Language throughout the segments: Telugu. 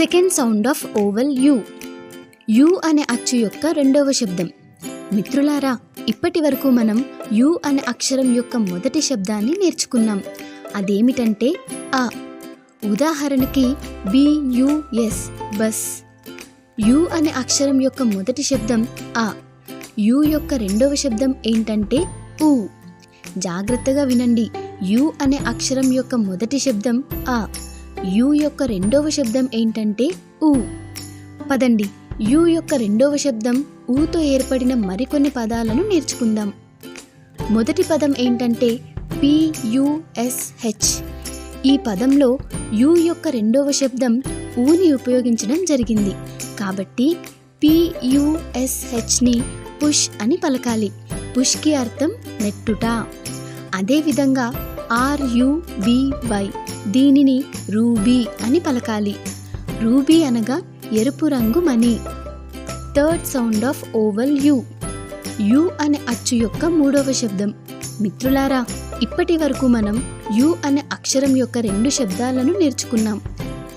Second sound of vowel U. U అనే అచ్చు యొక్క రెండవ శబ్దం. మిత్రులారా, ఇప్పటి వరకు మనం యు అనే అక్షరం యొక్క మొదటి శబ్దాన్ని నేర్చుకున్నాం. అదేమిటంటే అ. ఉదాహరణకి బియుఎస్ బస్. యు అనే అక్షరం యొక్క మొదటి శబ్దం అ. యు యొక్క రెండవ శబ్దం ఏంటంటే ఉ. జాగ్రత్తగా వినండి. యు అనే అక్షరం యొక్క మొదటి శబ్దం అ. యు యొక్క రెండవ శబ్దం ఏంటంటే ఉ. పదండి, యు యొక్క రెండవ శబ్దం ఊతో ఏర్పడిన మరికొన్ని పదాలను నేర్చుకుందాం. మొదటి పదం ఏంటంటే పియుఎస్హెచ్. ఈ పదంలో యు యొక్క రెండవ శబ్దం ఊని ఉపయోగించడం జరిగింది. కాబట్టి పియుఎస్హెచ్ని పుష్ అని పలకాలి. పుష్కి అర్థం నెట్టుట. అదేవిధంగా ఆర్యుబివై, దీనిని రూబీ అని పలకాలి. రూబీ అనగా ఎరుపు రంగు మణి. Third sound of vowel U. U అనే అచ్చు యొక్క మూడవ శబ్దం. మిత్రులారా, ఇప్పటి వరకు మనం యు అనే అక్షరం యొక్క రెండు శబ్దాలను నేర్చుకున్నాం.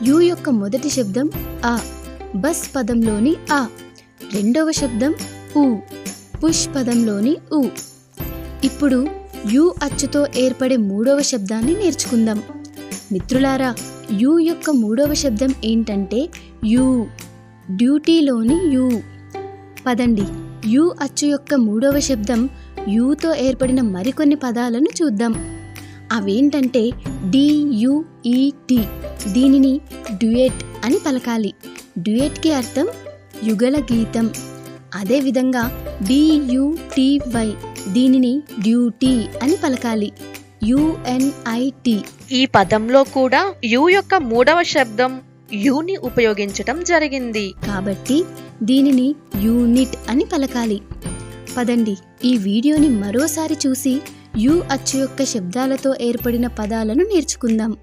యు యొక్క మొదటి శబ్దం అ, బస్ పదంలోని అ. రెండవ శబ్దం ఉ, పుష్ పదంలోని ఉ. ఇప్పుడు యు అచ్చుతో ఏర్పడే మూడవ శబ్దాన్ని నేర్చుకుందాం. మిత్రులారా, యు యొక్క మూడవ శబ్దం ఏంటంటే యు, డ్యూటీలోని యు. పదండి, యు అచ్చు యొక్క మూడవ శబ్దం యుతో ఏర్పడిన మరికొన్ని పదాలను చూద్దాం. అవేంటంటే డియుఈటి, దీనిని డ్యూయెట్ అని పలకాలి. డ్యూయెట్కి అర్థం యుగళ గీతం. అదేవిధంగా డియుటివై, దీనిని డ్యూటీ అని పలకాలి. యుఎన్ఐటి. ఈ పదంలో కూడా యు యొక్క మూడవ శబ్దం యుని ఉపయోగించటం జరిగింది. కాబట్టి దీనిని యూనిట్ అని పలకాలి. పదండి, ఈ వీడియోని మరోసారి చూసి యు అచ్చు యొక్క శబ్దాలతో ఏర్పడిన పదాలను నేర్చుకుందాం.